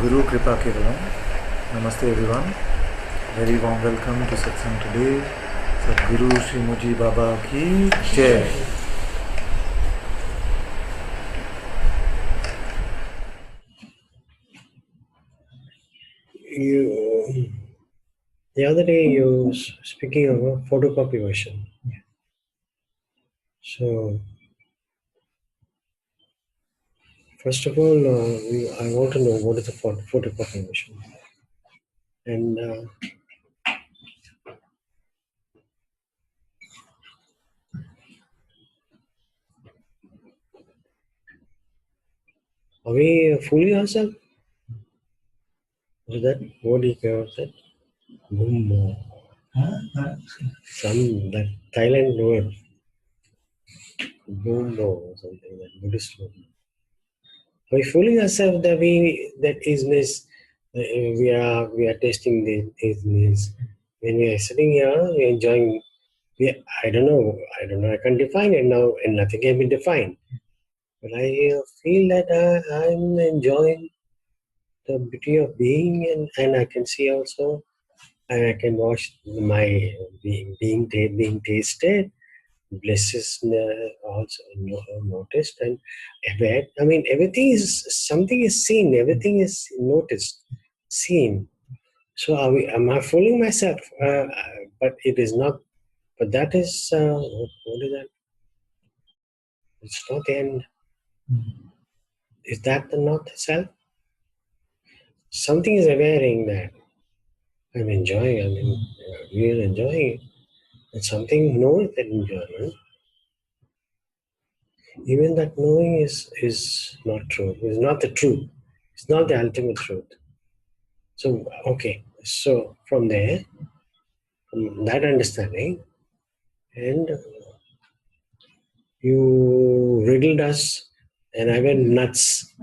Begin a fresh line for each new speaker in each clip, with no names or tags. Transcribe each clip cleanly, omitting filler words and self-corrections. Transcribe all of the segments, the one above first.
Guru Kripa Kevalam. Namaste everyone. Very warm welcome to Satsang today. Sadguru Shri Muji Baba ki Jai.
The other day you were speaking of a photocopy version. So, first of all, I want to know what is a photocopy version. And are we fooling ourselves? Was that what he said? Bumbo. Some that Thailand word. Bumbo or something, that Buddhist word. Are we fooling ourselves that that isness, we are tasting the isness. When we are sitting here, we are enjoying. I don't know. I can't define it now, and nothing can be defined. But I feel that I'm enjoying the beauty of being, and I can see also, and I can watch my being tasted, bliss is also noticed, and aware. I mean, everything is something is seen. Everything is noticed, seen. So am I fooling myself? But it is not. But that is what is that? It's not the end. Is that not the self? Something is awareing that I'm enjoying. I mean, we are enjoying it. And something knows that enjoyment. Even that knowing is not true. It's not the truth. It's not the ultimate truth. So okay. So from there, from that understanding, and you riddled us, and I went nuts.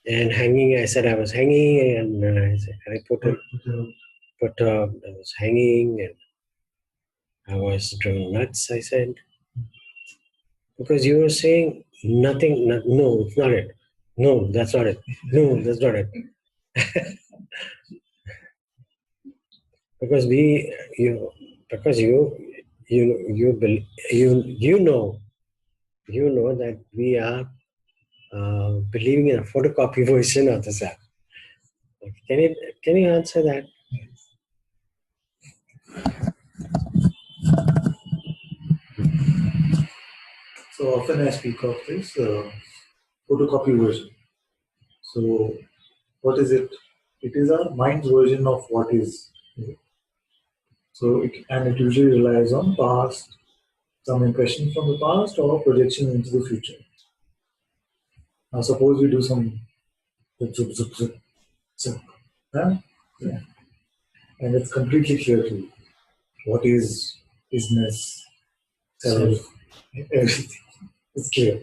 And hanging, I said I was hanging, and I was hanging, and I was driven nuts, I said. Because you were saying nothing, no, it's not it. No, that's not it. No, that's not it. Because you know that we are believing in a photocopy version of the self. Can you answer that?
So often I speak of this photocopy version. So what is it? It is our mind's version of what is. So it usually relies on past, some impression from the past or projection into the future. Now suppose we do some zup, zup, zup, zup, huh? Yeah. And it's completely clear to you. What is isness, self, everything. It's clear.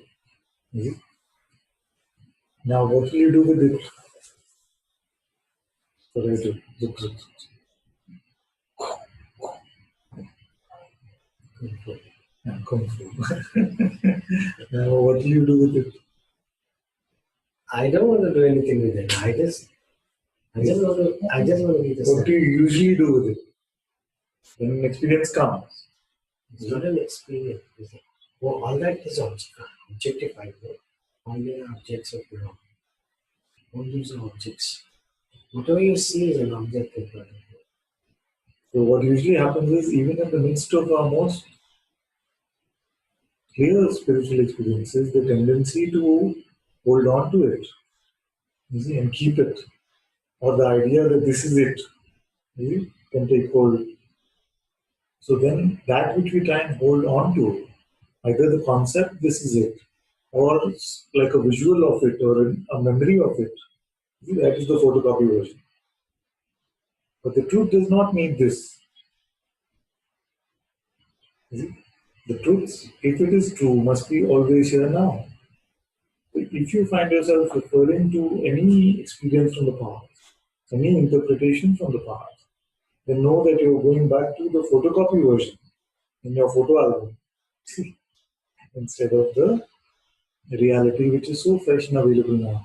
Now what will you do with it? So let's do zup, zup, zup. Kung Fu. Now what will you do with it?
I don't want to do anything with it. I just want to be the
What
self.
do you usually do with it? When an experience comes.
It's not an experience. Well, all that is objectified. All the objects of belong. All those are objects. Whatever you see is an object of belong.
So what usually happens is, even in the midst of our most clear spiritual experiences, the tendency to hold on to it, you see, and keep it, or the idea that this is it, you see, can take hold. So then that which we try and hold on to, either the concept, this is it, or like a visual of it or a memory of it, you see, that is the photocopy version. But the truth does not need this. You see? The truth, if it is true, must be always here now. If you find yourself referring to any experience from the past, any interpretation from the past, then know that you're going back to the photocopy version in your photo album instead of the reality which is so fresh and available now.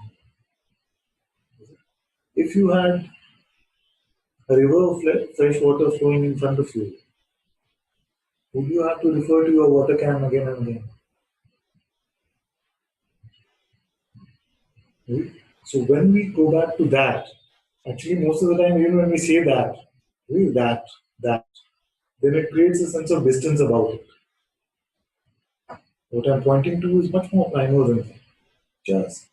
If you had a river of fresh water flowing in front of you, would you have to refer to your water can again and again? Right? So when we go back to that, actually most of the time, even when we say that, right, that, then it creates a sense of distance about it. What I'm pointing to is much more primal than that. Just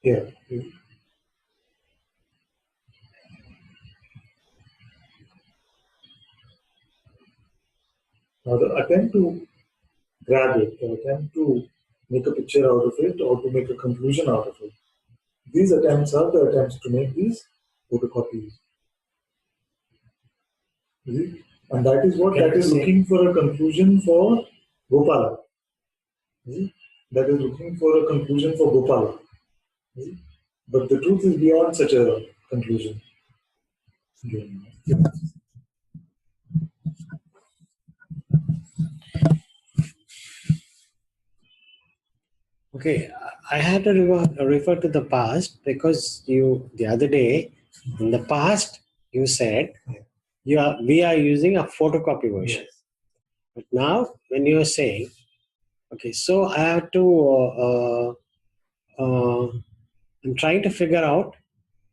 here. Now the attempt to grab it, or attempt to make a picture out of it, or to make a conclusion out of it. These attempts are the attempts to make these photocopies. Right? And that is what that is looking for a conclusion for Gopala. Right? That is looking for a conclusion for Gopala. Right? But the truth is beyond such a conclusion.
Okay, I had to refer to the past because you the other day in the past you said we are using a photocopy version.
Yes.
But now when you are saying, okay, so I have to I'm trying to figure out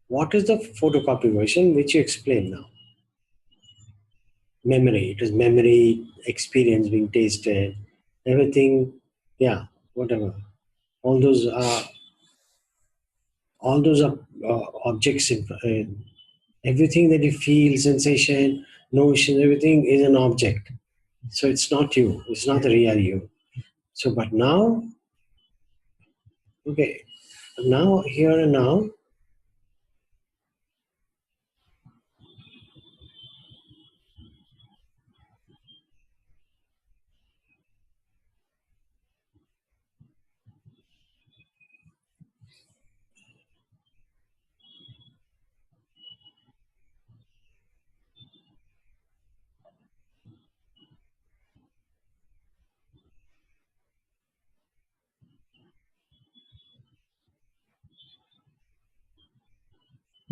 what is the photocopy version which you explained now. Memory. It is memory, experience being tasted, everything. Yeah, whatever. All those are objects. Everything that you feel, sensation, notion, everything is an object. So it's not you. It's not the real you. So, but now, okay, now here and now,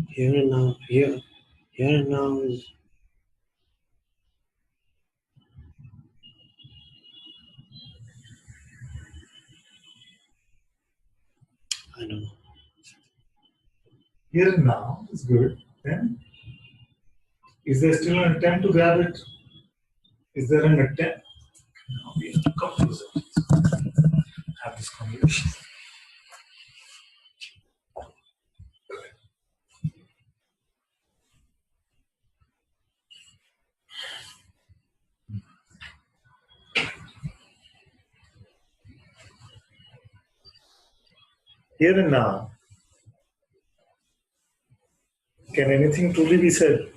here and now, here and now is. I don't know.
Here and now is good. Then, is there still an attempt to grab it? Is there an attempt? Now we have to confuse it. Have this conversation. Here and now, can anything truly be said?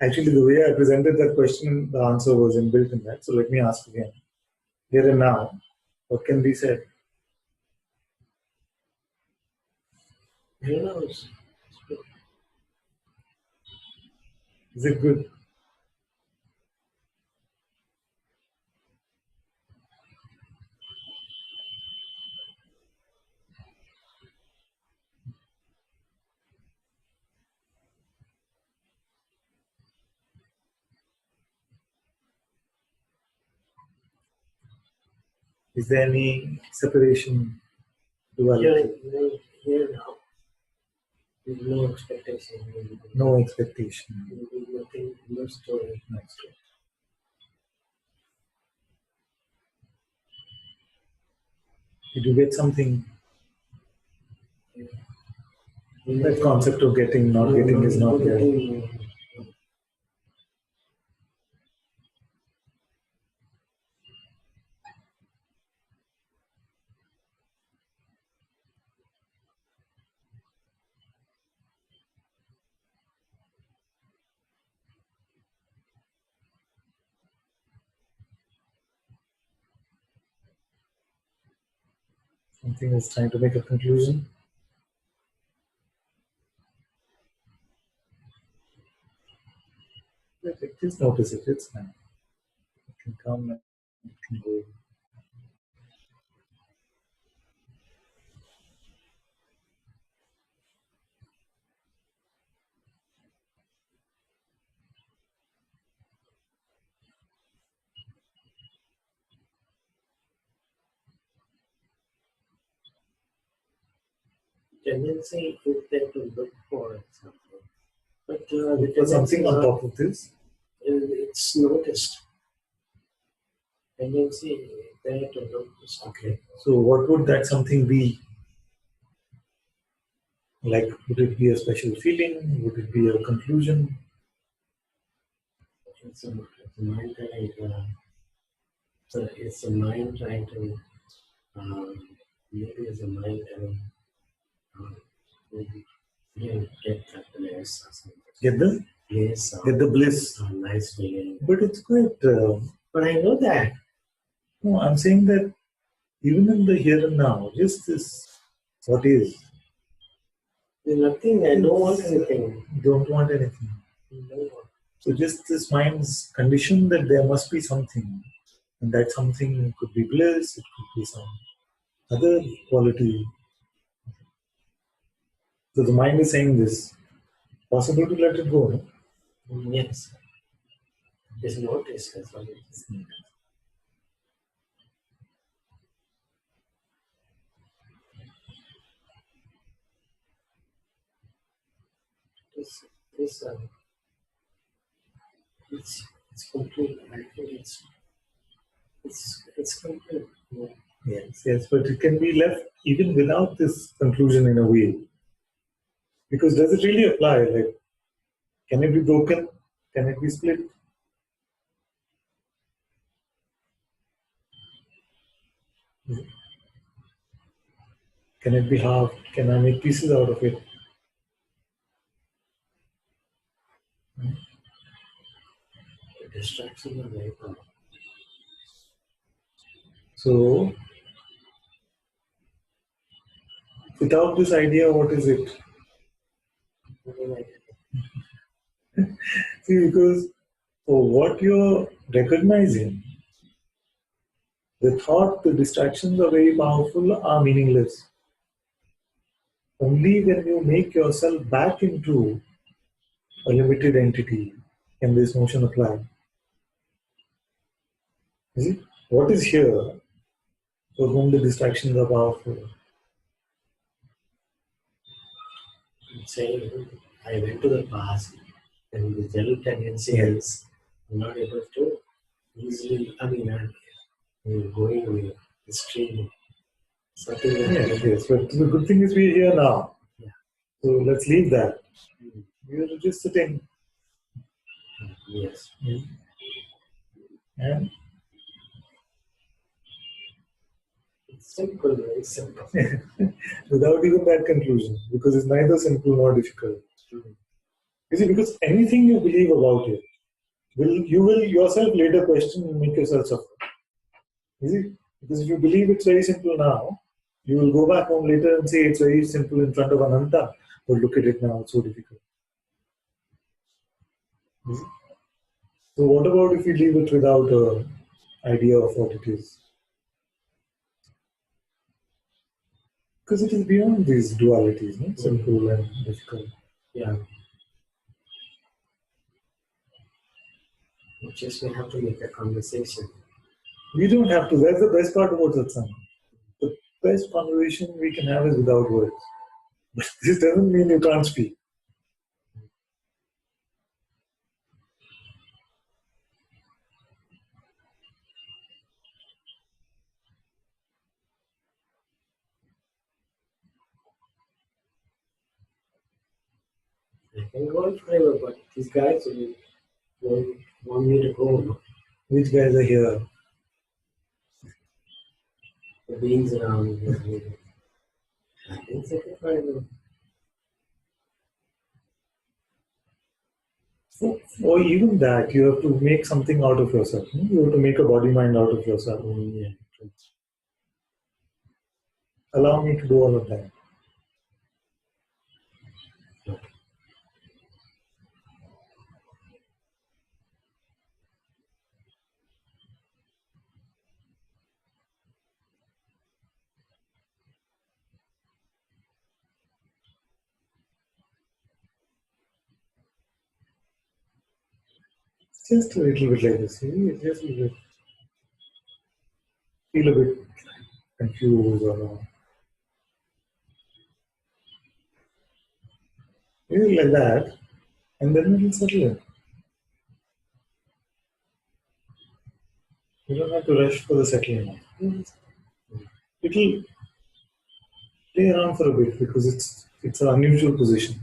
Actually, the way I presented that question, the answer was inbuilt in that. So let me ask again. Here and now, what can be said?
Here and now
Is it good? Is there any separation, duality?
here now. There's no expectation.
No expectation.
Nothing, no story.
No story. Did you get something? That concept of getting, not getting is not there. Something is trying to make a conclusion. Just notice it. It's fine. It can come.
Tendency is there to look for something, but
Look for something on top of this.
it's noticed. Tendency is there to look for something.
So what would that something be? Like, would it be a special feeling? Would it be a conclusion?
It's a mind it's a mind trying to maybe it's a mind and maybe get that bliss or something.
Get the
Bliss
get the bliss.
or nice feeling.
But it's quite.
But I know that.
No, I'm saying that even in the here and now, just this, what is?
There's nothing. I don't want anything.
Don't want anything.
No.
So just this mind's condition that there must be something, and that something could be bliss, it could be some other quality. So the mind is saying this. Possible to let it go, no?
Yes. It's notice. That's what it is. This it's complete. I think it's complete. Yeah.
Yes, but it can be left even without this conclusion in a way. Because does it really apply? Like, can it be broken? Can it be split? Can it be halved? Can I make pieces out of it?
The distractions are very powerful.
So, without this idea, what is it? See, because for what you're recognizing, the thought, the distractions are very powerful, are meaningless. Only when you make yourself back into a limited entity can this notion apply. Is it? What is here for whom the distractions are powerful?
Say, I went to the past, and the general tendency is I'm not able to easily. I mean, I'm going with the stream. Something like that.
Yes, but the good thing is we're here now.
Yeah.
So let's leave that. We're just sitting.
Yes.
And
It's simple, very simple.
without even that conclusion, because it's neither simple nor difficult. You see, because anything you believe about it, you will yourself later question and make yourself suffer. You see? Because if you believe it's very simple now, you will go back home later and say it's very simple in front of Ananta, but look at it now, it's so difficult. You see? So what about if we leave it without an idea of what it is? Because it is beyond these dualities, no? Simple and difficult.
Yeah. Just we have to make a conversation.
We don't have to. That's the best part about Satsang. The best conversation we can have is without words. But this doesn't mean you can't speak.
I can go on forever, but these guys will want me to go.
Which guys are here?
The beings around me. I can sit it forever.
Or even that, you have to make something out of yourself. You have to make a body mind out of yourself.
Yeah.
Allow me to do all of that. Just a little bit like this. Just a little bit, feel a bit confused or maybe like that, and then it will settle in. You don't have to rush for the settling. It'll play around for a bit because it's an unusual position.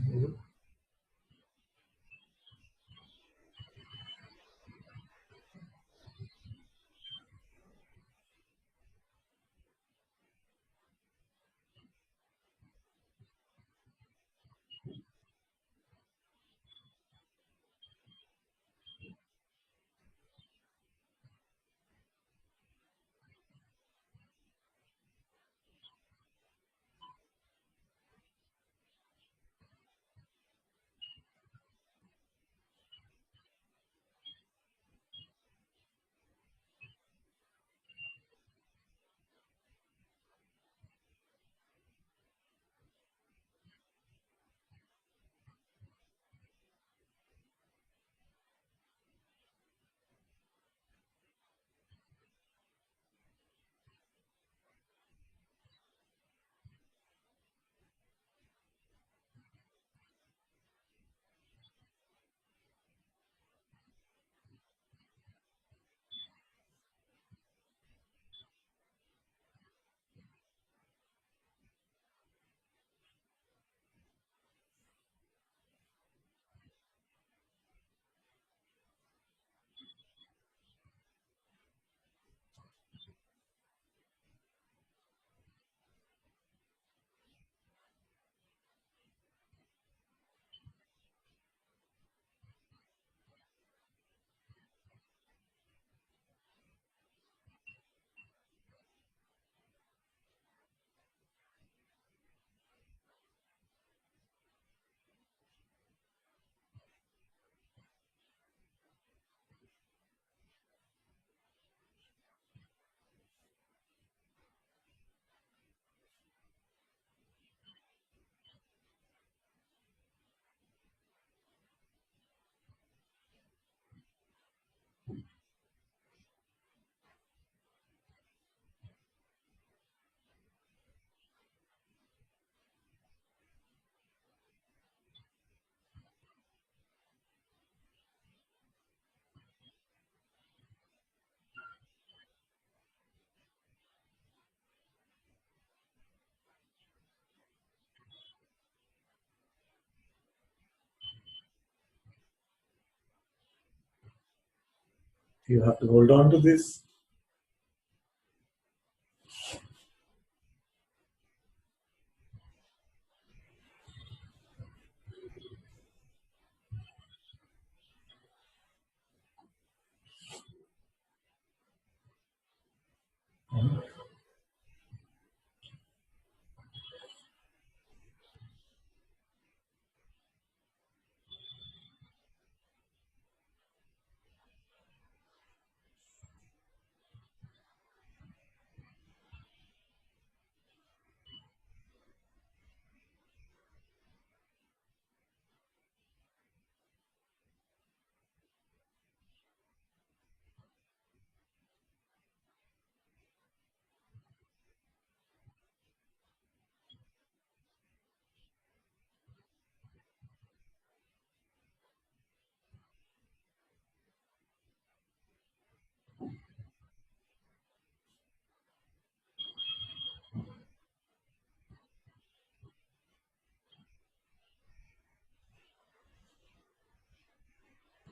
You have to hold on to this.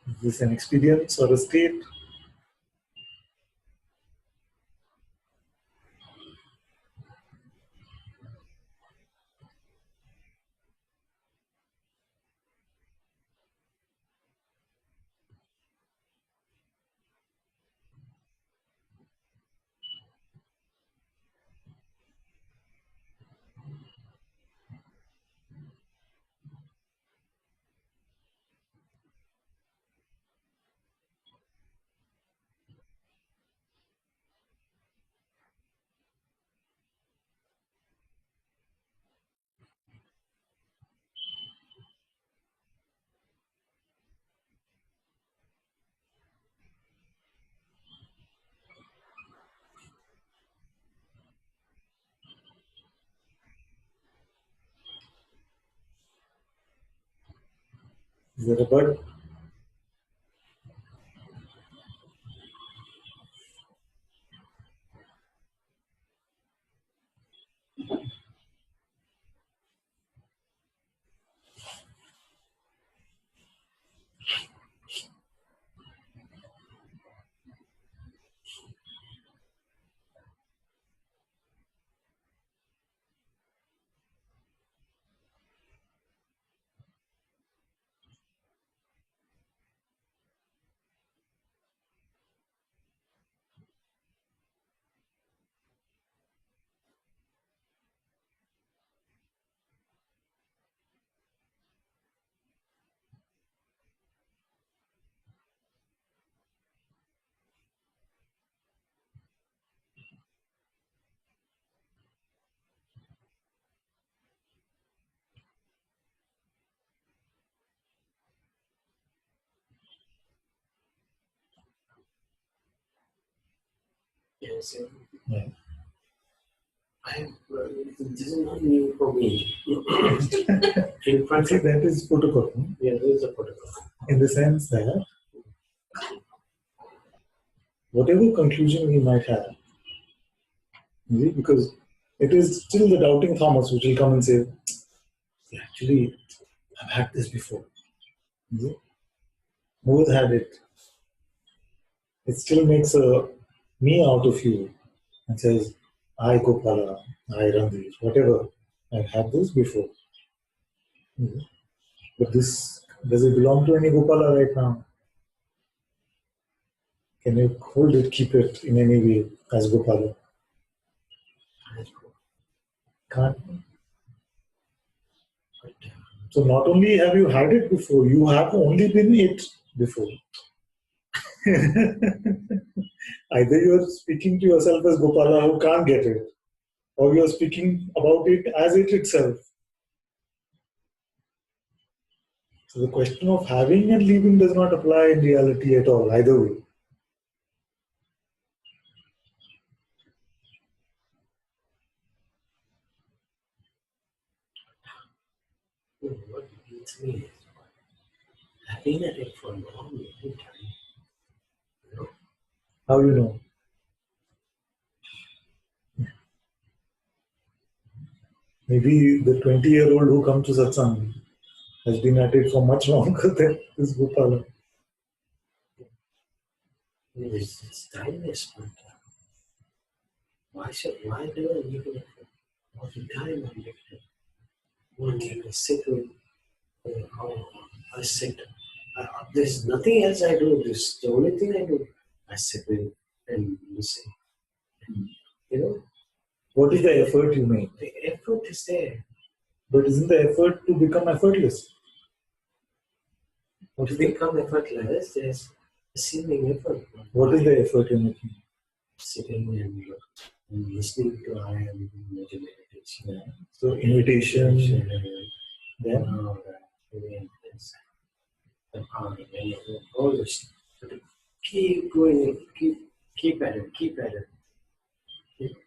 Is this an experience or a state? Is there a bird?
Yes,
Yeah.
this is not new for me. In front
See,
of
that is photocopy
yeah, there is a photograph.
in the sense that whatever conclusion we might have, you see, because it is still the doubting Thomas which will come and say, actually, I've had this before. You see, who has had it? It still makes a me out of you and says, I Gopala, I run these, whatever. I've had this before. You see. But this, does it belong to any Gopala right now? Can you hold it, keep it in any way as Gopala? Can't. So not only have you had it before, you have only been it before. Either you are speaking to yourself as Gopala who can't get it, or you are speaking about it as it itself. So the question of having and leaving does not apply in reality at all, either way.
What beats me is I've been at it for a long time. You know,
How you know? Maybe the 20-year-old who comes to Satsang has been at it for much longer than this Gopala.
it's timeless, but why do I give it all the time? I give it one thing I sit with, I sit. There's nothing else I do. This the only thing I do. I sit with and listen. You know,
What is the effort you make?
the effort is there.
But isn't the effort to become effortless? What
To
is the,
become effortless, there's receiving effort.
what is the effort you're making?
Sitting and listening to I am meditation.
Yeah. So invitation, then
all this. Keep going, keep at it, keep at it.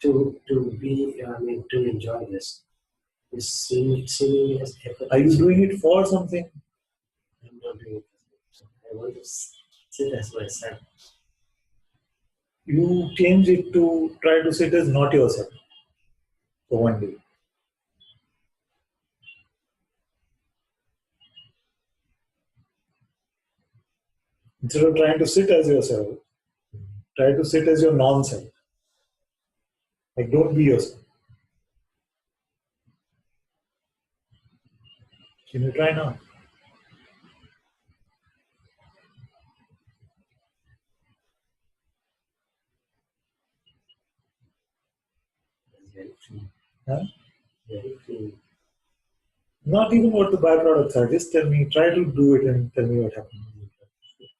To be, I mean, to enjoy this. Is seeing as effort.
are you doing it for something?
I'm not doing it. I want to sit as myself.
You change it to try to sit as not yourself for one day. Instead of trying to sit as yourself, try to sit as your non-self. Like don't be yourself. Can you try now?
It's very free.
Huh?
Very free.
Not even what the byproducts are. Just tell me, try to do it and tell me what happens.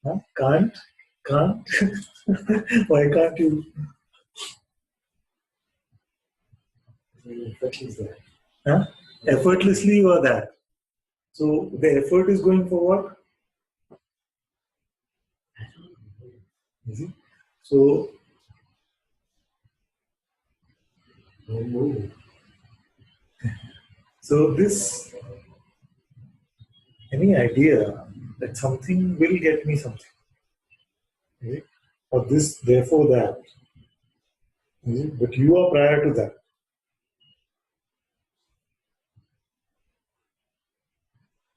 Huh? Can't? Can't? Why can't you?
Effort is there.
Huh? Effortlessly you are that. So the effort is going for what? You see? So
No move.
so this any idea that something will get me something, right? Or this, therefore that. But you are prior to that.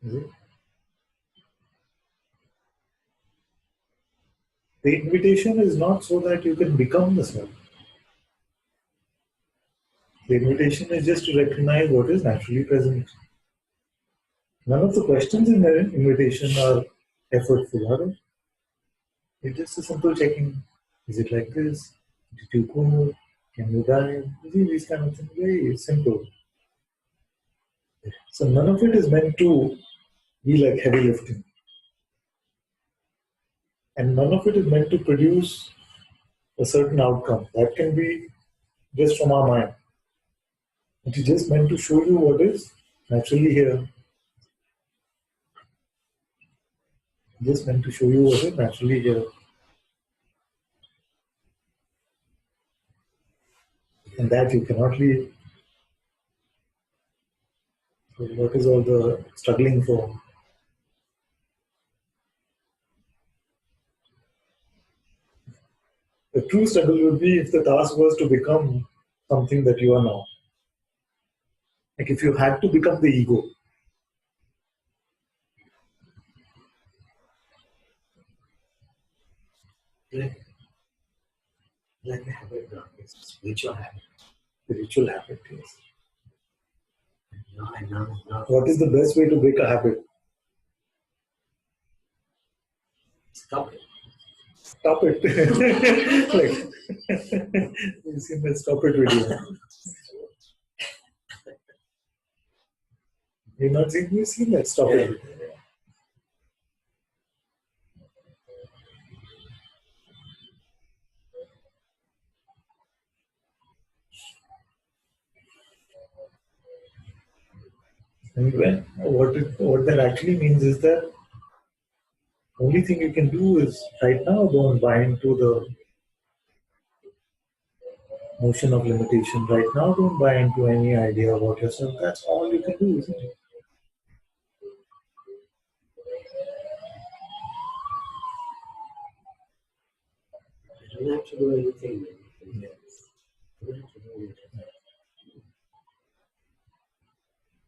Is The invitation is not so that you can become the self. The invitation is just to recognize what is naturally present. None of the questions in the invitation are effortful, are they? It's just a simple checking. Is it like this? Did you go? Can you dive? These kind of things, very simple. So none of it is meant to be like heavy lifting. And none of it is meant to produce a certain outcome. That can be just from our mind. It is just meant to show you what is naturally here. Just meant to show you what is naturally here. And that you cannot leave. So what is all the struggling for? The true struggle would be if the task was to become something that you are now. Like if you had to become the ego, like, like a habit, spiritual habit, spiritual habit, yes. What is the best way to break a habit? Stop it. Stop it. Like, you've seen that stop it video. You've seen that stop it video. And what that actually means is that only thing you can do is right now don't buy into the notion of limitation. Right now don't buy into any idea about yourself. That's all you can do, isn't it? You don't have to do anything. Yes. You don't have to do anything.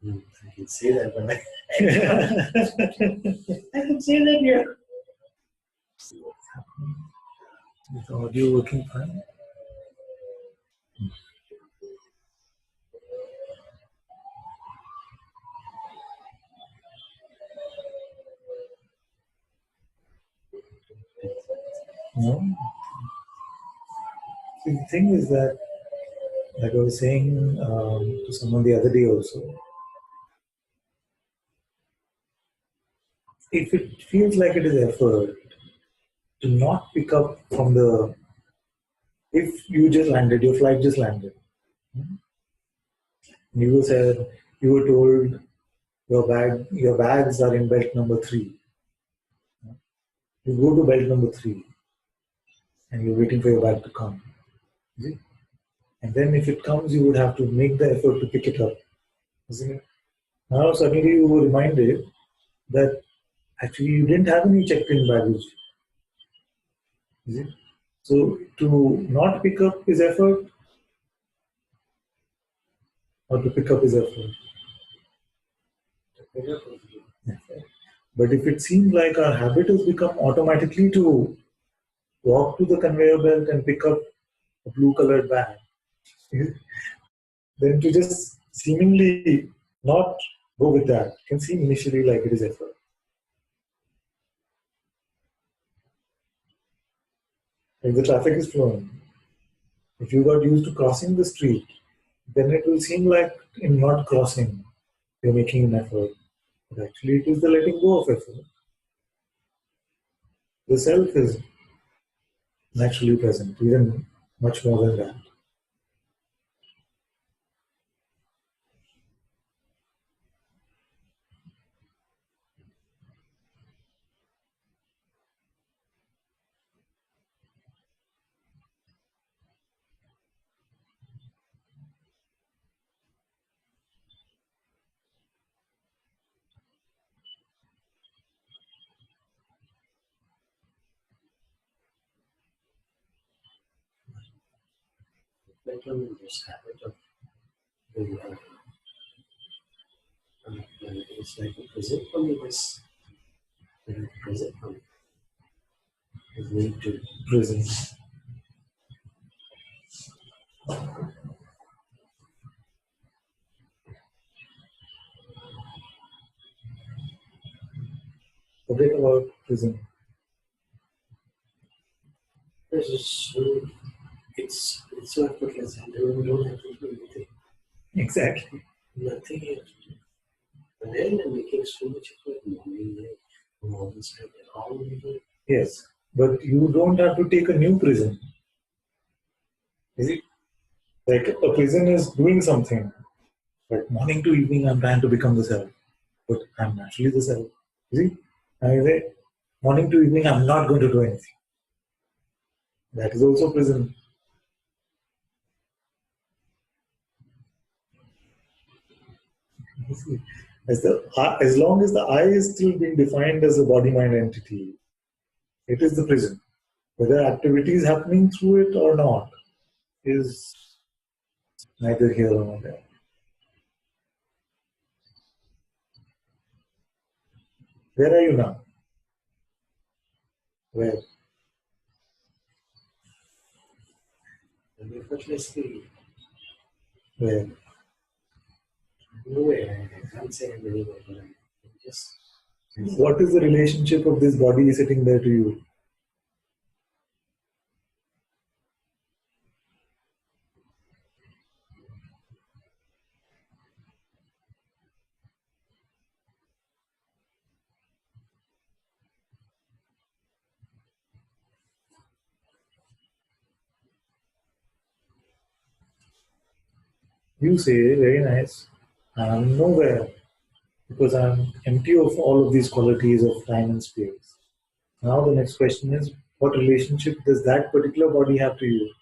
I can say that, but I can say that here. What's happening? Is the audio working fine? No. See, the thing is that, like I was saying to someone the other day also, if it feels like it is effort to not pick up from the, if you just landed, your flight just landed, you said, you were told your bags are in belt number 3. You go to belt number 3 and you're waiting for your bag to come. See? And then if it comes, you would have to make the effort to pick it up. Isn't it? Now suddenly you were reminded that actually you didn't have any checked-in baggage. Is it? So to not pick up is effort, or to pick up is effort. But if it seems like our habit has become automatically to walk to the conveyor belt and pick up a blue colored bag, then to just seemingly not go with that can seem initially like it is effort. If the traffic is flowing, if you got used to crossing the street, then it will seem like in not crossing, you're making an effort. But actually, it is the letting go of effort. The self is naturally present, even much more than that.
become this habit of being it's like a present for me, this present for me. I need to
Presence. Forget about prison.
this is so it's so effortless. I don't have to do anything.
Exactly.
Nothing else. And then I'm making so much effort morning, night, all this time, all the time.
Yes. But you don't have to take a new prison. Is it? Like a prison is doing something. But morning to evening, I'm trying to become the self. But I'm naturally the self. You see? I say, morning to evening, I'm not going to do anything. That is also prison. You see? As long as the I is still being defined as a body mind entity, it is the prison. Whether activity is happening through it or not is neither here nor there. Where are you now? Where?
And effortlessly,
Where?
nowhere, I can't say I'm anywhere, but I'm just
What is the relationship of this body sitting there to you? You say, very nice. I'm nowhere because I'm empty of all of these qualities of time and space. Now the next question is, what relationship does that particular body have to you?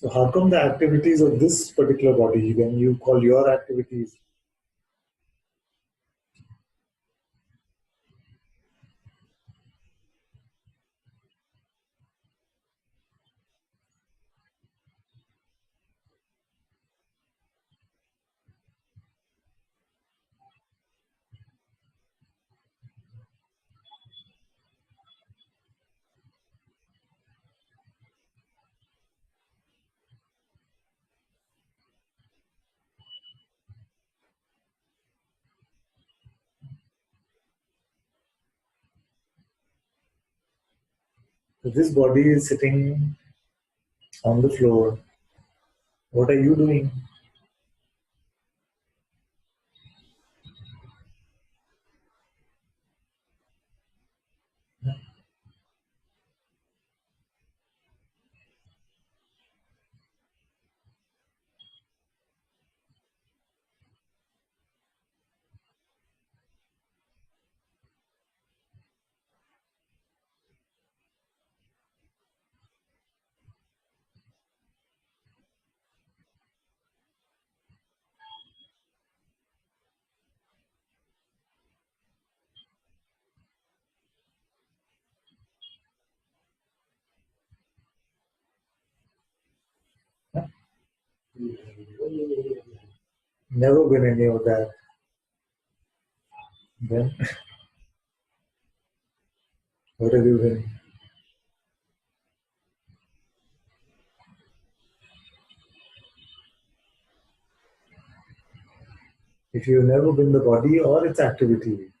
So how come the activities of this particular body, when you call your activities, this body is sitting on the floor, what are you doing? Never been any of that. Then what have you been? If you've never been the body or its activity,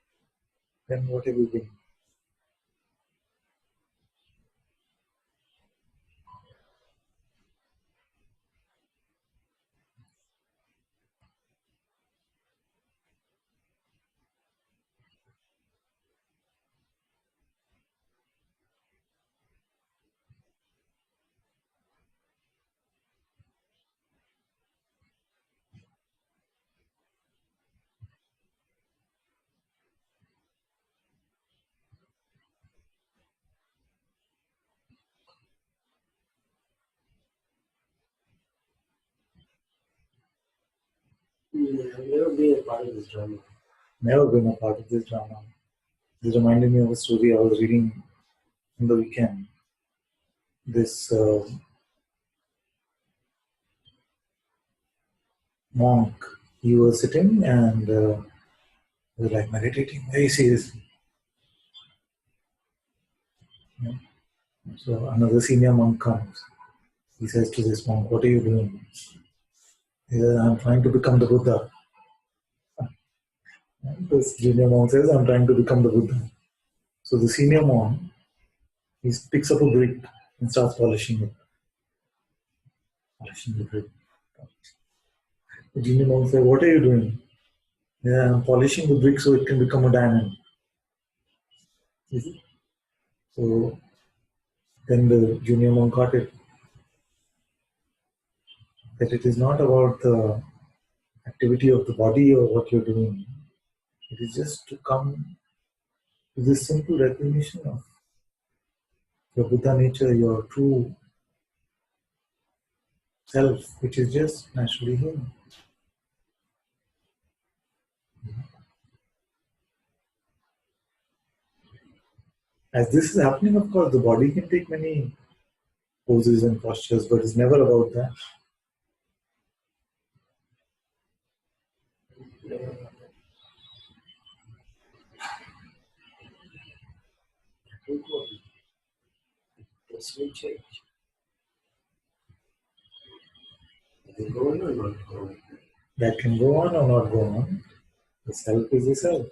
then what have you been?
I've never been a part of this drama.
Never been a part of this drama. This reminded me of a story I was reading on the weekend. This monk, he was sitting and he was like meditating very seriously. You know. So another senior monk comes. He says to this monk, "What are you doing?" He says, "I'm trying to become the Buddha." And this junior monk says, "I'm trying to become the Buddha." So the senior monk, he picks up a brick and starts polishing it. Polishing the brick. The junior monk says, "What are you doing?" "Yeah, I'm polishing the brick so it can become a diamond." You see? So then the junior monk got it, that it is not about the activity of the body or what you're doing. It is just to come to this simple recognition of your Buddha nature, your true self, which is just naturally here. As this is happening, of course, the body can take many poses and postures, but it's never about that.
This will change. It will go on or not go on.
That can go on or not go on. The self is the self.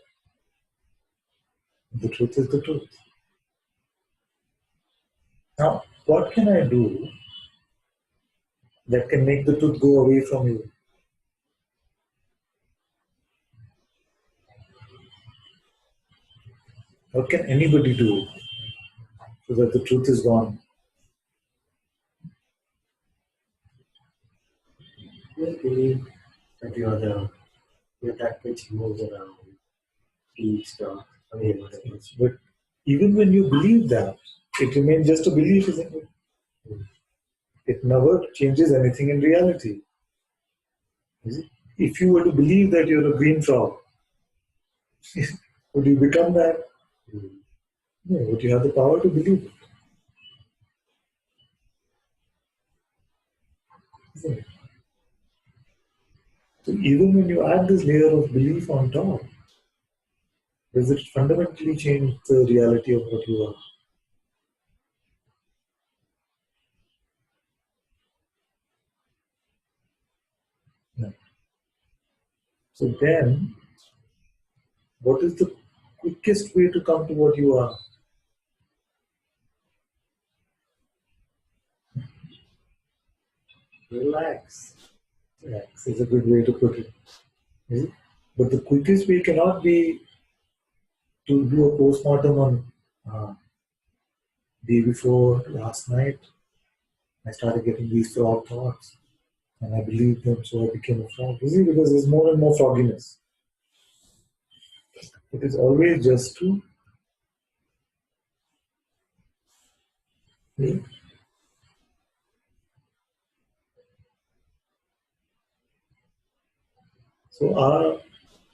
The truth is the truth. Now, what can I do that can make the truth go away from you? What can anybody do so that the truth is gone?
You believe that you're that which moves around, keeps stuff, I mean, whatever.
But even when you believe that, it remains just a belief, isn't it? It never changes anything in reality. Is it? If you were to believe that you're a green frog, would you become that? No, would you have the power to believe it? Isn't it? So even when you add this layer of belief on top, does it fundamentally change the reality of what you are? No. So then, what is the quickest way to come to what you are?
Relax.
Relax is a good way to put it. Is it? But the quickest way cannot be to do a postmortem on day before last night. I started getting these frog thoughts, and I believed them, so I became a frog. You see, because there's more and more frogginess. It is always just to. So our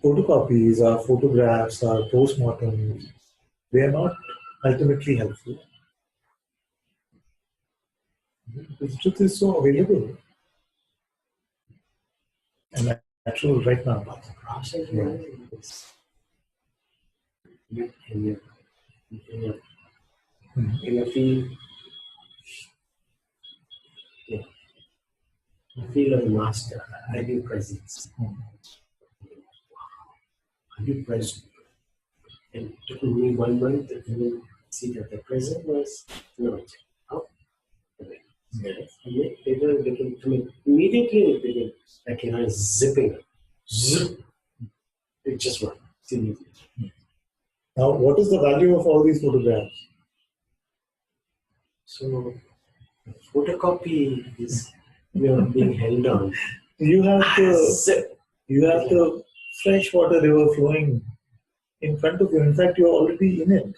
photocopies, our photographs, our postmortems, they are not ultimately helpful. The truth is so available and natural right now.
But the process
Yeah.
is in your, in your,
Mhm.
in your feel, yeah, the feel of the master, are you present? Are you present? And it took me 1 month to even see that the present was not up. Yes. And then later it became, I mean, immediately it became like, zipping up. Zip. It just went. Immediately.
Now, what is the value of all these photographs?
So the photocopy is being held on.
You have
Zip.
the freshwater river flowing in front of you. In fact, you're already in it,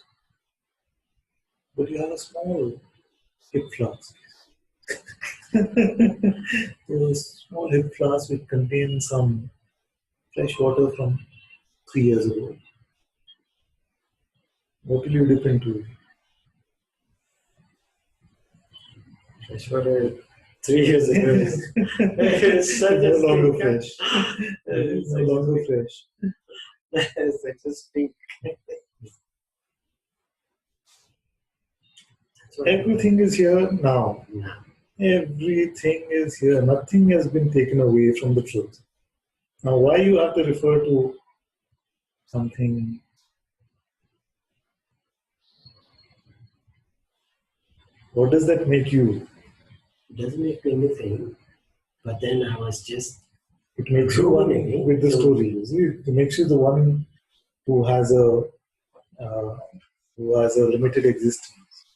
but you have a small hip flask. A small hip flask which contains some fresh water from 3 years ago. What will you dip into?
Fresh water 3 years ago. It's such
No
a
longer
stink.
fresh.
It's
No longer fresh.
such a stink.
Everything is here now. Everything is here. Nothing has been taken away from the truth. Now, why you have to refer to something? What does that make you?
It doesn't make me anything, but then I was just
It makes you one with the story. You see, it makes you the one who has a uh, limited existence,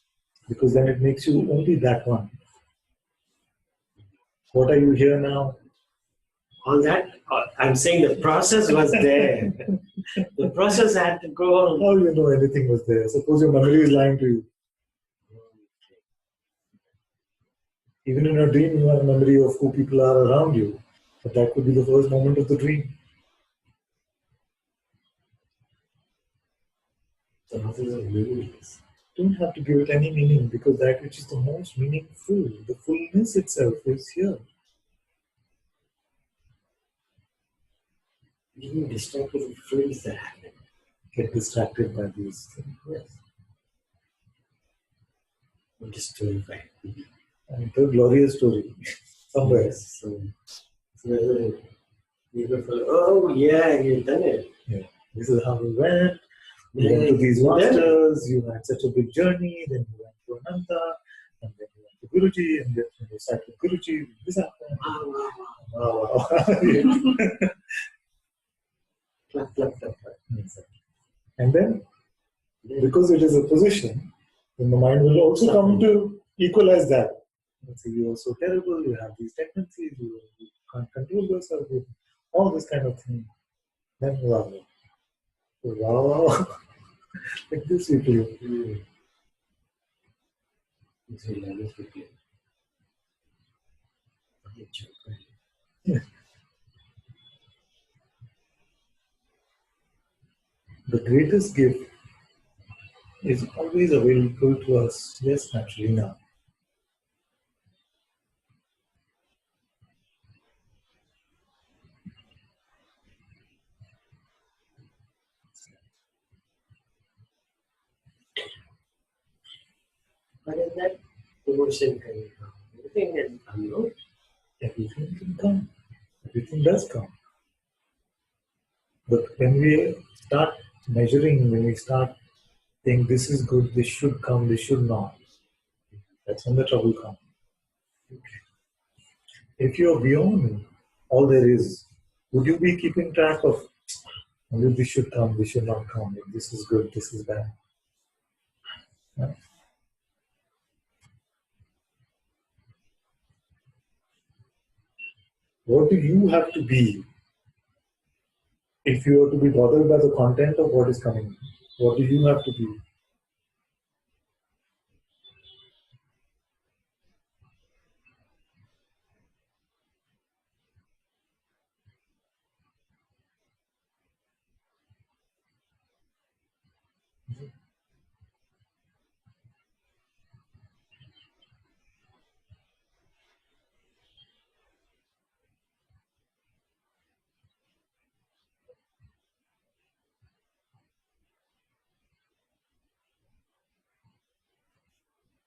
because then it makes you only that one. What are you here now?
all that. I'm saying the process was there. The process had to go on.
How do you know anything was there? Suppose your memory is lying to you. Even in a dream, you have a memory of who people are around you, but that could be the first moment of the dream.
The process of meanings.
Don't have to give it any meaning, because that which is the most meaningful, the fullness itself is here.
Being distracted with frills that happen.
Get distracted by these things. Yes.
I'm just terrified.
And it's a glorious story somewhere.
Yes, so people feel, oh yeah, you've done it.
Yeah. This is how we went. You went to these masters, you had such a big journey, then you went to Ananta, and then you went to Guruji, and then when you sat with Guruji, this happened.
Wow.
Exactly. And then, because it is a position, then the mind will also come to equalize that. So you are so terrible, you have these tendencies, you can't control yourself, all this kind of thing. Then wow. Wow. Like this you feel. The greatest gift is always available to us, yes, naturally now.
But in that emotion can come. Everything can come, no?
Everything can come. Everything does come. But when we start measuring, when we start saying this is good, this should come, this should not, that's when the trouble comes. If you're beyond all there is, would you be keeping track of only this should come, this should not come, this is good, this is bad? Yeah. What do you have to be if you are to be bothered by the content of what is coming? What do you have to be?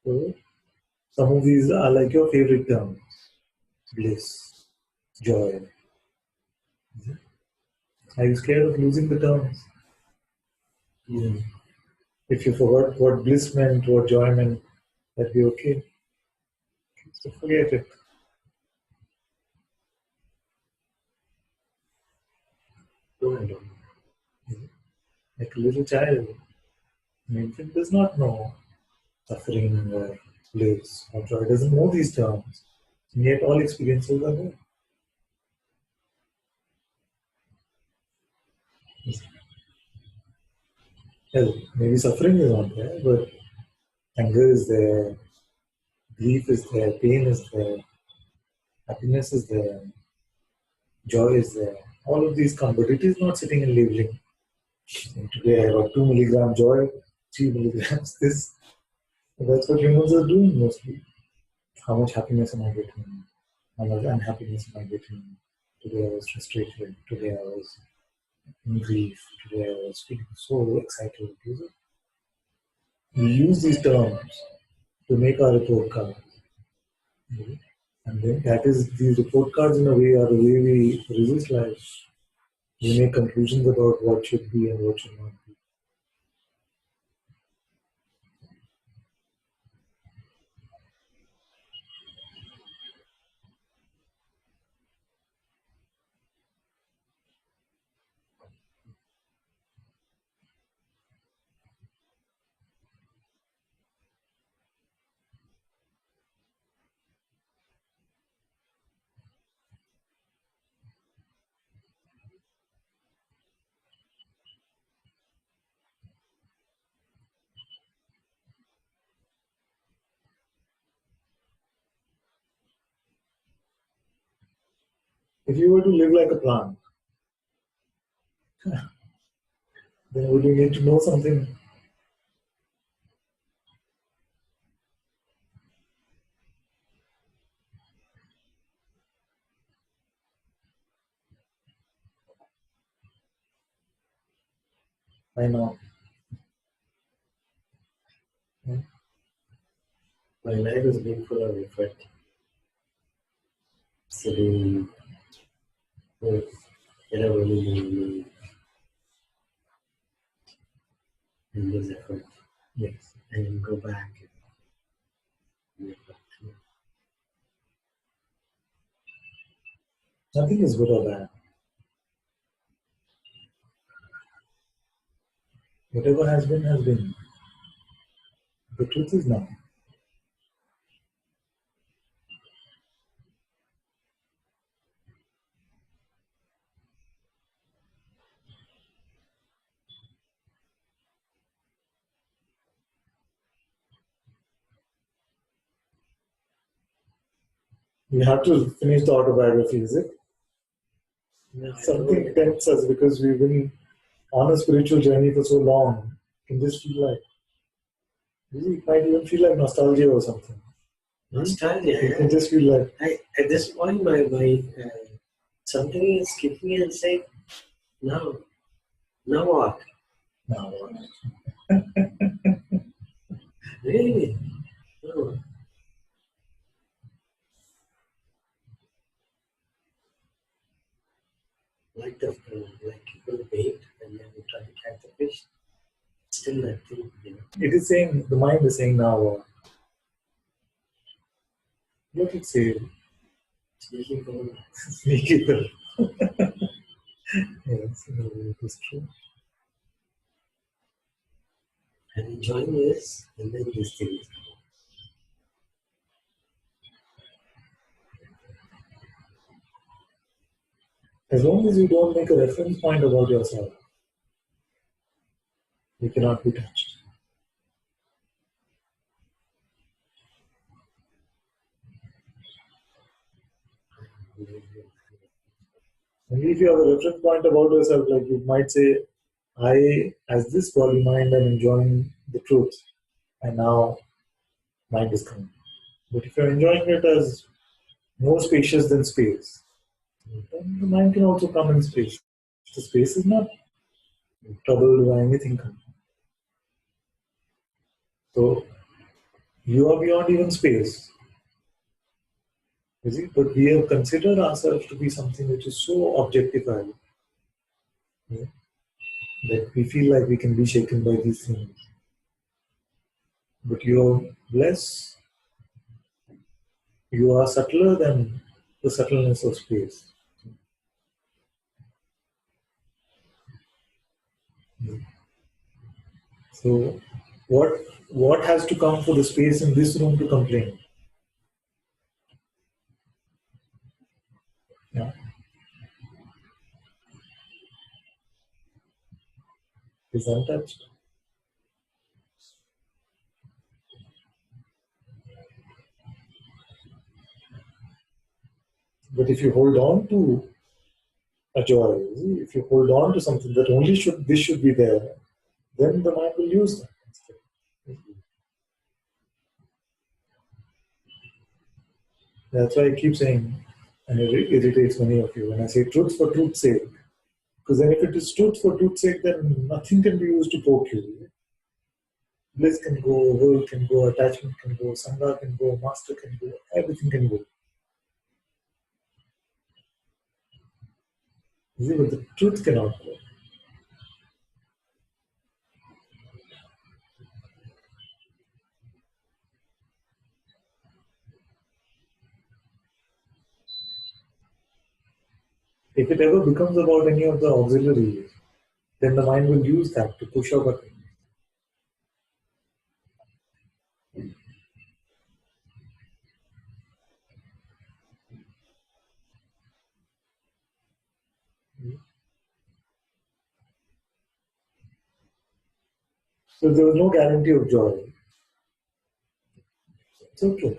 So, some of these are like your favorite terms: bliss, joy. Are you scared of losing the terms? If you forgot what bliss meant, what joy meant, that'd be okay. So forget it. Like a little child, an infant does not know suffering or bliss or joy, doesn't know these terms. And yet all experiences are there. Well, maybe suffering is not there, but anger is there, grief is there, pain is there, happiness is there, joy is there. All of these come, but it is not sitting and labeling. And today I got 2 milligram joy, 3 milligrams this. And that's what humans are doing mostly. How much happiness am I getting? How much unhappiness am I getting? Today I was frustrated. Today I was in grief. Today I was feeling so excited. We use these terms to make our report card. And then that is these report cards in a way are the way we resist life. We make conclusions about what should be and what should not be. If you were to live like a plant, then would you need to know something? I know.
My life has been full of effort. Sitting, get up early in the morning, and lose effort,
Yes.
and then go back and make up.
Nothing is good or bad. Whatever has been, has been. The truth is now. We have to finish the autobiography, is it?
No, I
Something
don't.
tempts us because we've been on a spiritual journey for so long. It can just feel like, it might even feel like nostalgia or something.
Nostalgia.
It can just feel like,
At this point, my something is kicking in and saying, no, now what?
now,
Really? No. Like you put a bait and then you try to catch the fish. Still that thing,
it is saying, the mind is saying now, what it say?
It's making going.
Make it the. Yes, it is true.
I'm enjoying this, and then this thing is coming.
As long as you don't make a reference point about yourself, you cannot be touched. Only if you have a reference point about yourself, like you might say, I, as this body mind, am enjoying the truth, and now mind is coming. But if you're enjoying it as more spacious than space, then the mind can also come in space. The space is not troubled by anything coming. So you are beyond even space. You see? But we have considered ourselves to be something which is so objectified, yeah, that we feel like we can be shaken by these things. But you're less, you are subtler than the subtleness of space. So what has to come for the space in this room to complain? Yeah, is untouched. But if you hold on to a joy. If you hold on to something that only this should be there, then the mind will use that instead. That's why I keep saying, and it irritates many of you when I say truth for truth's sake. Because then if it is truth for truth's sake, then nothing can be used to poke you. Bliss can go, will can go, attachment can go, sangha can go, master can go, everything can go. You see, but the truth cannot go. If it ever becomes about any of the auxiliaries, then the mind will use that to push a button. So if there was no guarantee of joy, it's okay.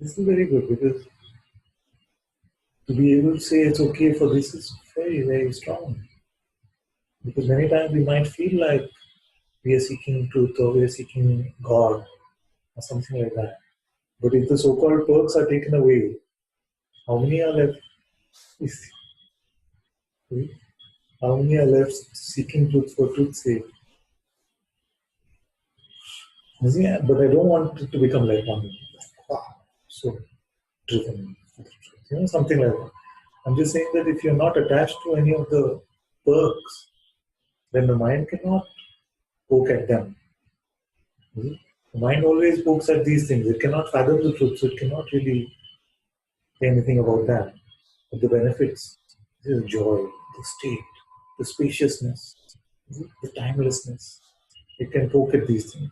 This is very good because to be able to say it's okay for this is very, very strong. Because many times we might feel like we are seeking truth or we are seeking God or something like that. But if the so-called perks are taken away, how many are left? How many are left seeking truth for truth's sake? Yeah, but I don't want it to become like one. Wow, so driven for the truth, something like that. I'm just saying that if you're not attached to any of the perks, then the mind cannot poke at them. The mind always pokes at these things. It cannot fathom the truth, so it cannot really say anything about that. But the benefits, the joy, the state, the spaciousness, the timelessness, it can poke at these things.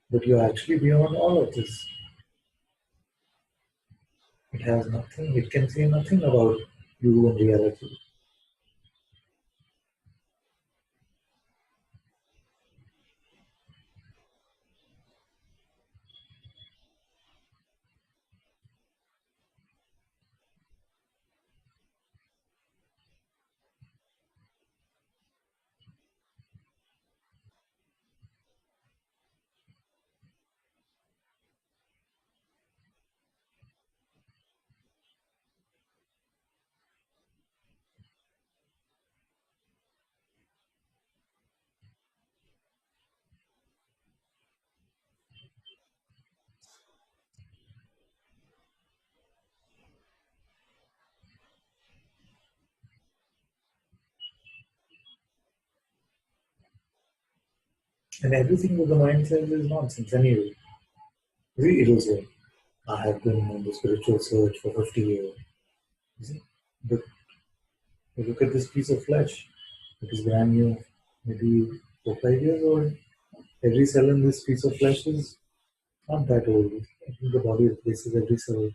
But you're actually beyond all of this. It has nothing, it can say nothing about you in reality. And everything that the mind says is nonsense anyway. See, it will say, I have been on the spiritual search for 50 years. You see? But you look at this piece of flesh, it is brand new, maybe 4 5 years old. Every cell in this piece of flesh is not that old. I think the body replaces every cell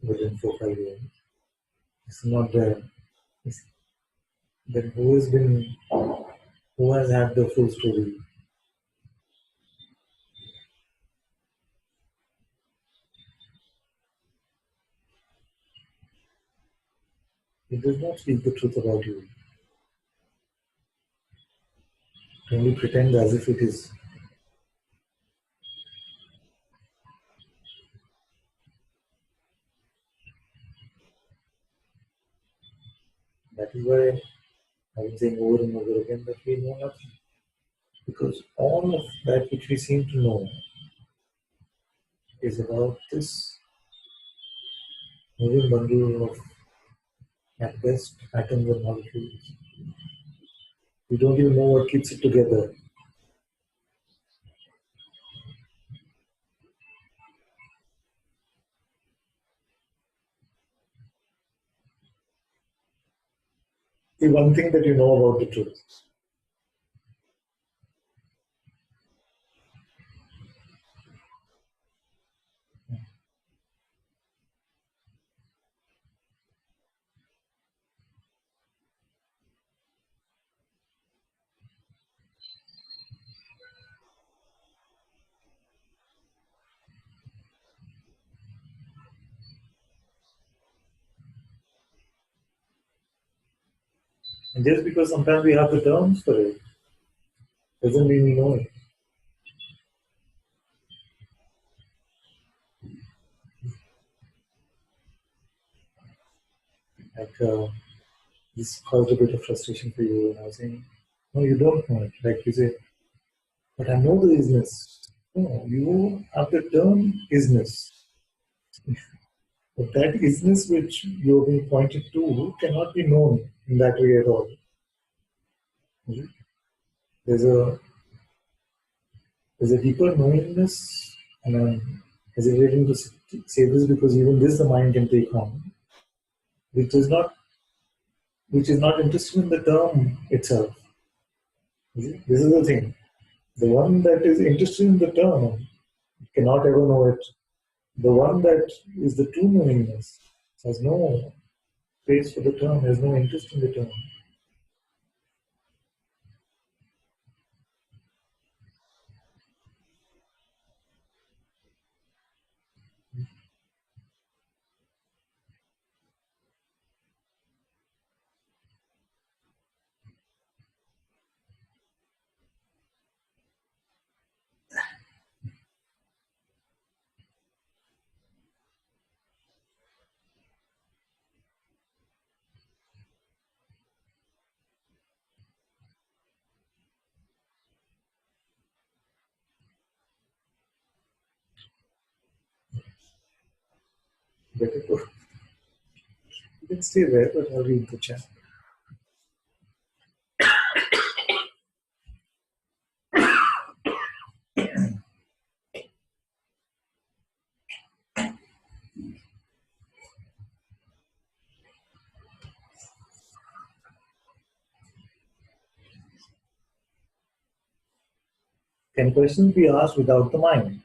within 4 5 years. It's not there. Then who has had the full story? It does not speak the truth about you. It only pretends as if it is. That is why I'm saying over and over again that we know nothing. Because all of that which we seem to know is about this moving bundle of, at best, atoms and molecules. We don't even know what keeps it together. The one thing that you know about the truth. And just because sometimes we have the terms for it, doesn't mean we know it. Like this caused a bit of frustration for you, and I was saying, no, you don't know it. Like you say, but I know the isness. No, you have the term isness. But that isness which you're being pointed to cannot be known in that way at all. There's a there's a deeper knowingness, and I'm hesitating to say this because even this the mind can take on, which is not interested in the term itself. This is the thing. The one that is interested in the term cannot ever know it. The one that is the true knowingness has no space for the term, has no interest in the term. Better to, you can stay there, but I'll read the chat. Can questions be asked without the mind?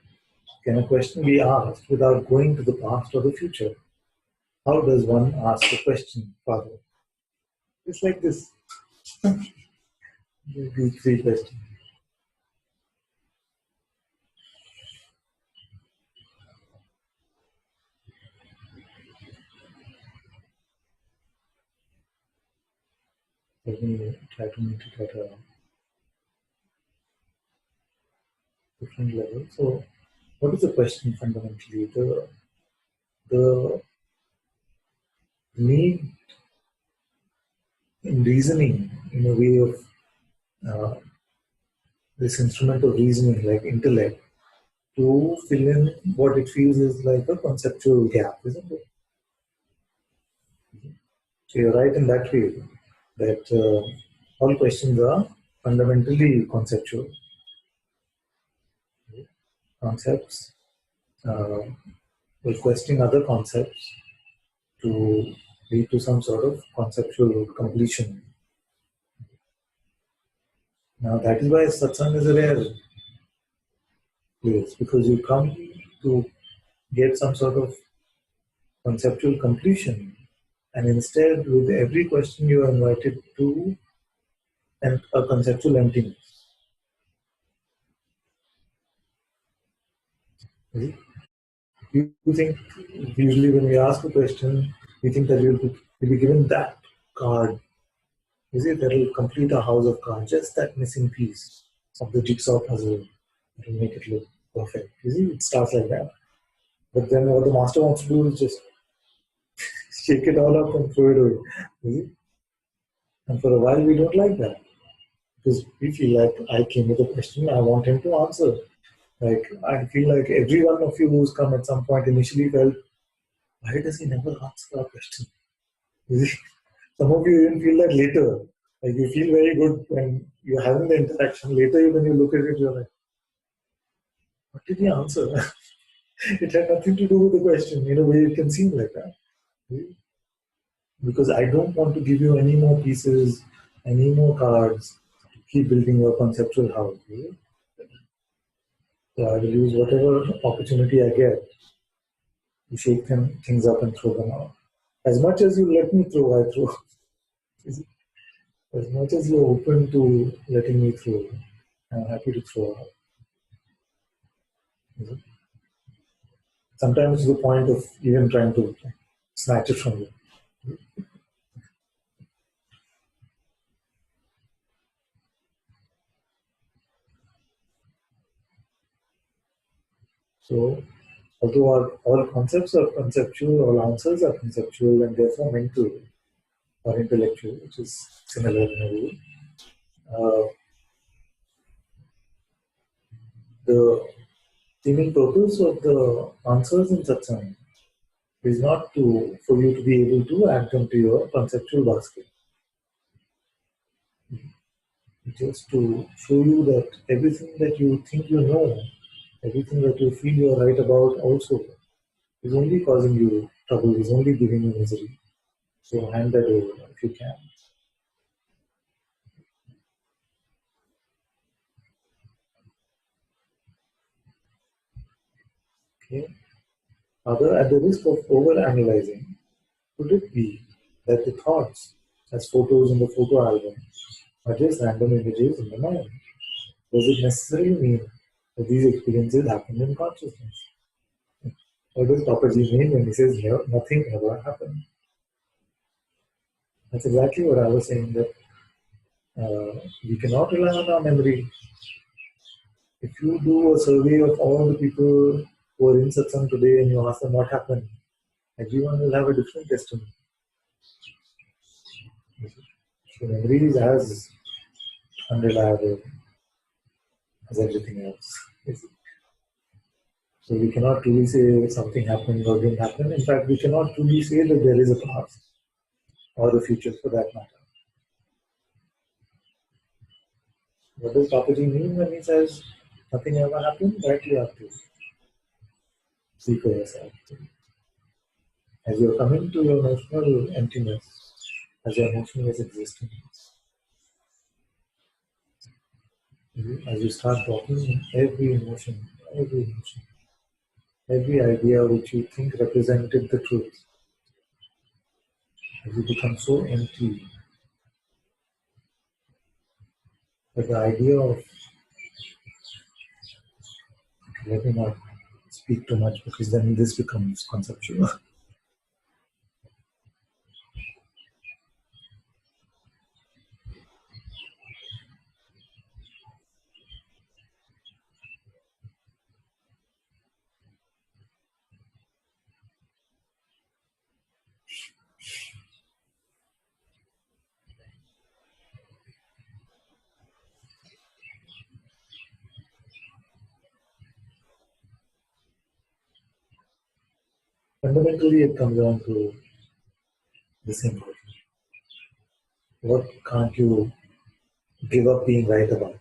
Can a question be asked without going to the past or the future? How does one ask a question, Father? It's like this. These three questions. Let me try to make it at a different level. So, what is the question fundamentally? The need in reasoning in a way of uh, this instrument of reasoning, like intellect, to fill in what it feels is like a conceptual gap, isn't it? So you're right in that way that all questions are fundamentally conceptual concepts, uh, requesting other concepts to lead to some sort of conceptual completion. Now that is why satsang is a rare place, because you come to get some sort of conceptual completion, and instead with every question you are invited to and a conceptual emptiness. You think usually when we ask a question, we think that we'll be given that card. Is it that will complete a house of cards? Just that missing piece of the jigsaw puzzle that will make it look perfect. You see, it starts like that. But then what the master wants to do is just shake it all up and throw it away. You see? And for a while we don't like that. Because we feel like I came with a question, I want him to answer. Like I feel like every one of you who's come at some point initially felt, why does he never answer our question? Some of you even feel that later. Like you feel very good when you're having the interaction. Later, when you look at it, you're like, what did he answer? It had nothing to do with the question. In a way, it can seem like that. Because I don't want to give you any more pieces, any more cards to keep building your conceptual house. So I will use whatever opportunity I get to shake things up and throw them out. As much as you let me throw, I throw. As much as you're open to letting me throw, I'm happy to throw out. Sometimes to the point of even trying to snatch it from you. So, although all concepts are conceptual, all answers are conceptual and therefore mental or intellectual, which is similar in a way, uh, the seeming purpose of the answers in satsang is not to for you to be able to add them to your conceptual basket. Just to show you that everything that you think you know, everything that you feel you are right about also is only causing you trouble, is only giving you misery. So hand that over if you can. Okay. Other, at the risk of over analyzing, could it be that the thoughts, as photos in the photo album, are just random images in the mind? Does it necessarily mean that these experiences happen in consciousness? What does Papaji mean when he says nothing ever happened? That's exactly what I was saying, that we cannot rely on our memory. If you do a survey of all the people who are in satsang today and you ask them what happened, everyone will have a different testimony. So memory is as unreliable as everything else. So we cannot truly say something happened or didn't happen. In fact, we cannot truly say that there is a past or a future for that matter. What does Papaji mean when he says nothing ever happened? That you have to see for yourself. As you're coming to your emotional emptiness, as your emotionless existence, as you start dropping emotion, every idea which you think represented the truth, as you become so empty that the idea of, let me not speak too much because then this becomes conceptual. Fundamentally, it comes down to the same question. What can't you give up being right about?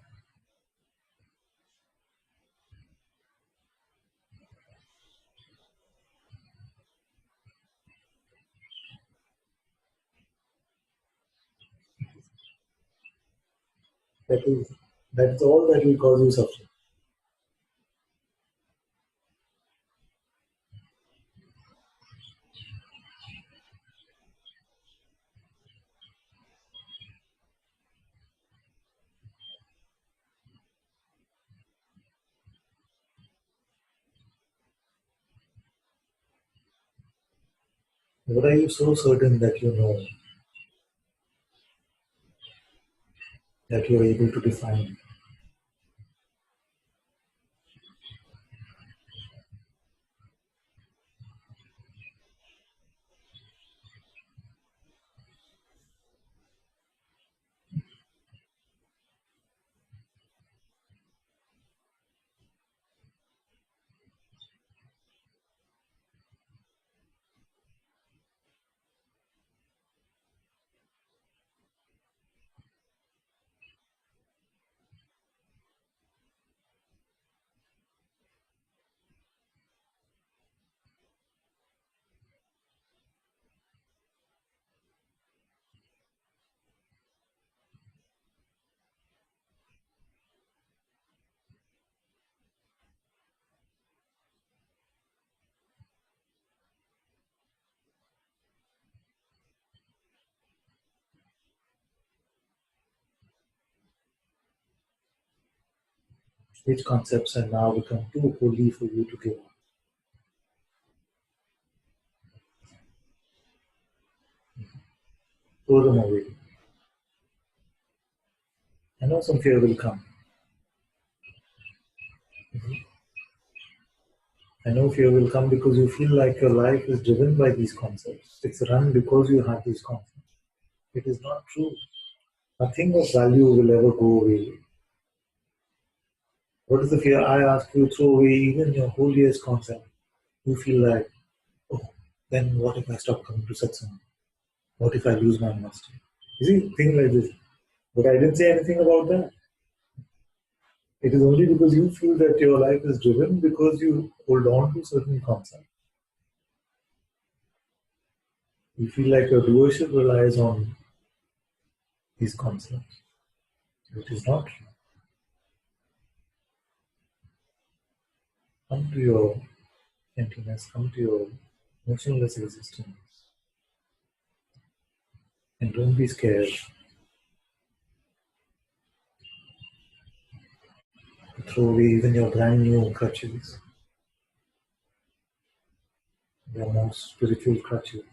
That is, that's all that will cause you suffering. What are you so certain that you know, that you are able to define? Which concepts have now become too holy for you to give up? Throw them away. I know some fear will come. I know fear will come because you feel like your life is driven by these concepts. It's run because you have these concepts. It is not true. Nothing of value will ever go away. What is the fear? I ask you, throw away even your holiest concept. You feel like, oh, then what if I stop coming to Satsang? What if I lose my master? You see, things like this. But I didn't say anything about that. It is only because you feel that your life is driven because you hold on to certain concepts. You feel like your devotion relies on these concepts. It is not true. Come to your emptiness, come to your motionless existence, and don't be scared to throw away even your brand new crutches, your most spiritual crutches.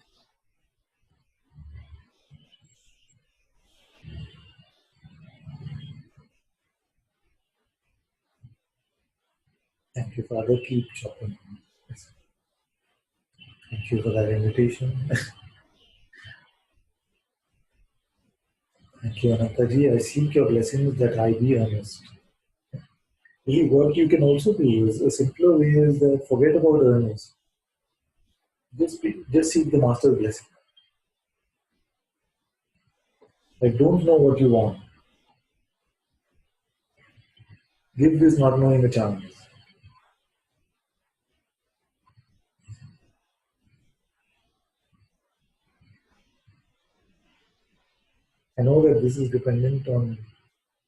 Thank you, Father. Keep chopping. Thank you for that invitation. Thank you, Ananta-ji. I seek your blessings that I be earnest. Really, what you can also do is a simpler way is that forget about earnest. Just seek the master's blessing. Like, don't know what you want. Give this not knowing a chance. I know that this is dependent on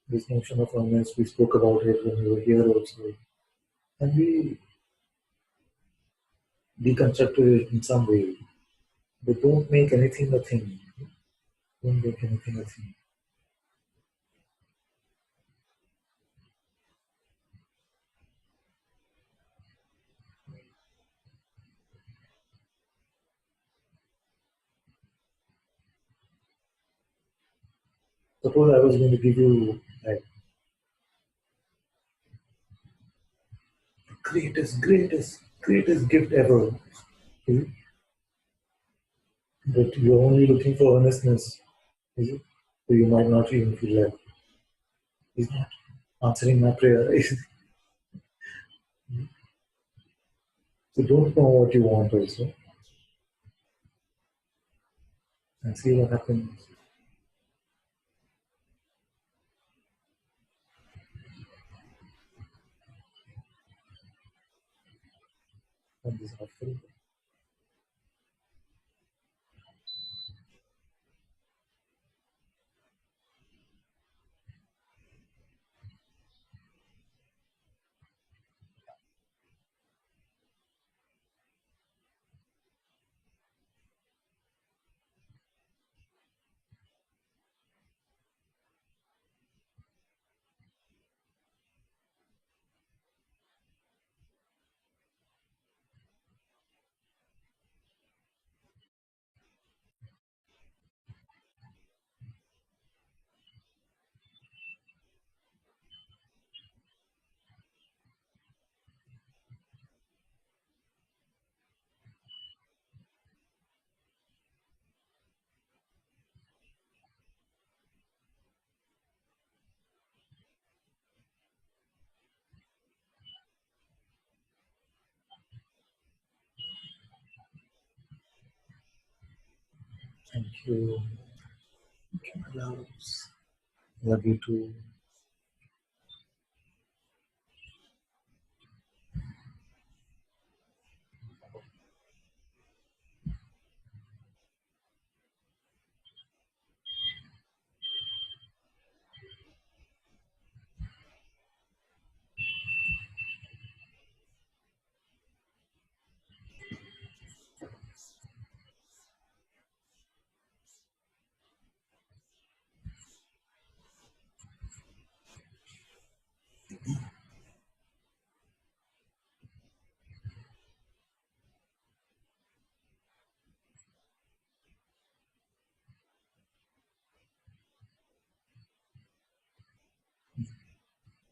this notion of earnest. We spoke about it when we were here also. And we deconstructed it in some way. But don't make anything a thing. Don't make anything a thing. Suppose I was going to give you like the greatest gift ever. Is it? But you're only looking for earnestness. Is it? So you might not even feel like he's not answering my prayer. So don't know what you want also and see what happens. When this happens. Thank you. Thank you, my loves. Love you too.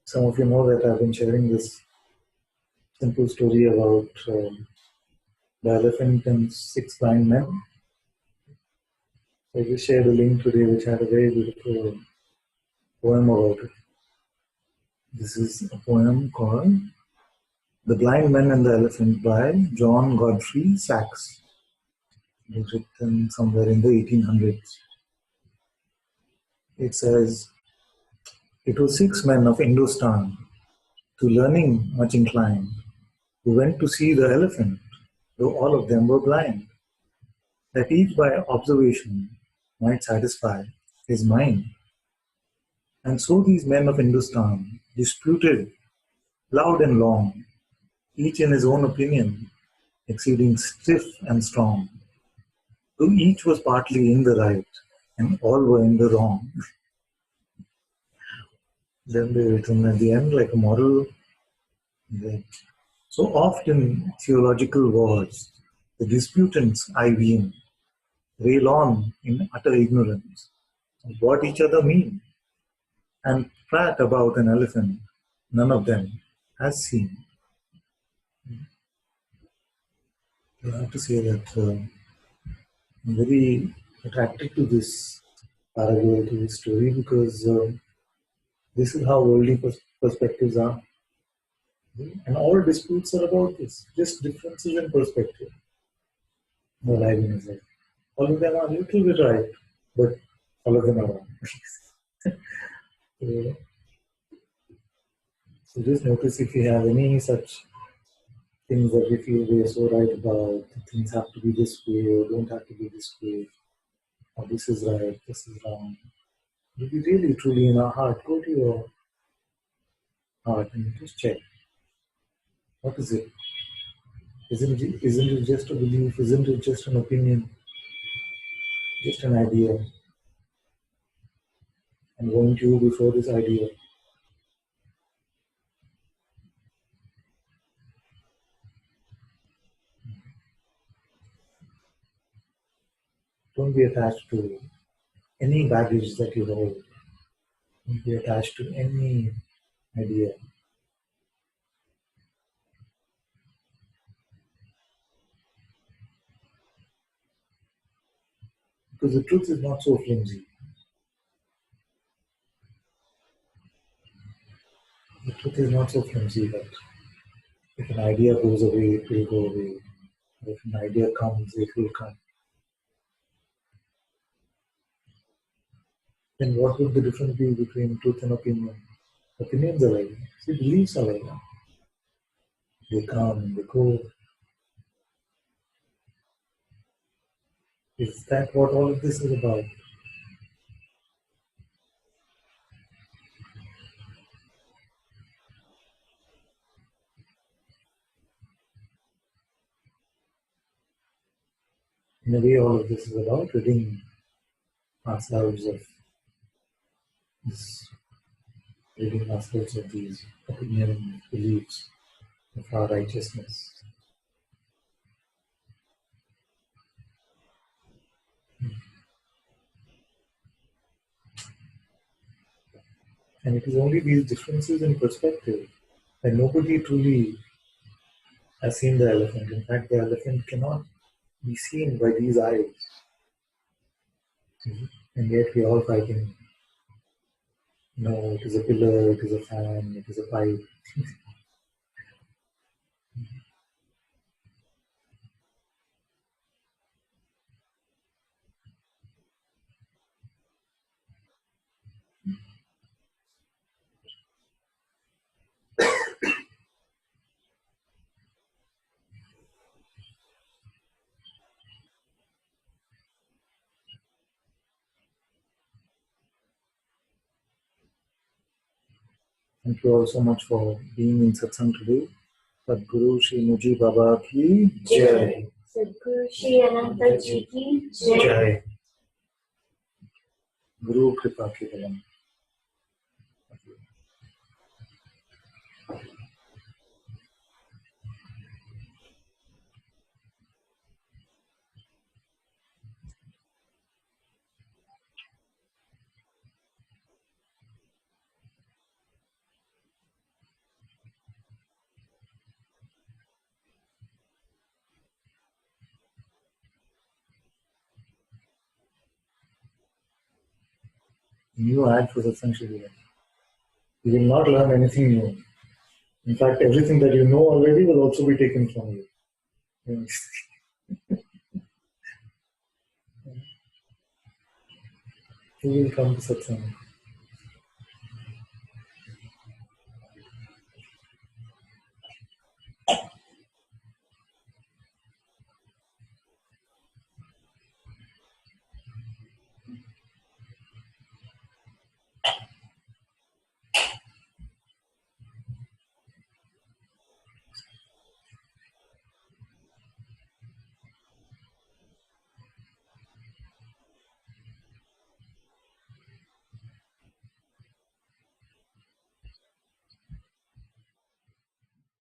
Some of you know that I've been sharing this simple story about the elephant and six blind men. I just shared a link today which had a very beautiful poem about it. This is a poem called The Blind Men and the Elephant by John Godfrey Sachs. It was written somewhere in the 1800s. It says, it was six men of Hindustan, to learning much inclined, who went to see the elephant, though all of them were blind, that each by observation might satisfy his mind. And so these men of Hindustan disputed loud and long, each in his own opinion, exceeding stiff and strong, though each was partly in the right, and all were in the wrong. Then they written at the end like a moral that so oft in theological wars, the disputants, I ween, rail on in utter ignorance of what each other mean, and prat about an elephant none of them has seen. I have to say that I'm very attracted to this parallel to this story because this is how worldly perspectives are. And all disputes are about this, just differences in perspective. No living is like all of them are a little bit right, but all of them are wrong. So, so just notice if you have any such things that we feel we are so right about, things have to be this way or don't have to be this way, or this is right, this is wrong. If you really truly in our heart, go to your heart and just check. What is it? Isn't it just a belief? Isn't it just an opinion? Just an idea? And weren't you before this idea? Don't be attached to any baggage that you hold. Don't be attached to any idea. Because the truth is not so flimsy. The truth is not so flimsy that if an idea goes away, it will go away. If an idea comes, it will come. Then what would the difference be between truth and opinion? Opinions are like, see, beliefs are like, they come and they go. Is that what all of this is about? In a way, all of this is about ridding ourselves of this, ridding ourselves of these opinion beliefs of our righteousness. And it is only these differences in perspective that nobody truly has seen the elephant. In fact, the elephant cannot be seen by these eyes. And yet we are all fighting. No, it is a pillar, it is a fan, it is a pipe. Thank you all so much for being in Satsang today. Sadhguru Shri Muji Baba ki Jai.
सदगुरु श्री अनंत जी की जय।
Jai. Guru Kripa Kevalam. New ad for Satsang should be there. You will not learn anything new. In fact, everything that you know already will also be taken from you. Yes. Who will come to Satsang?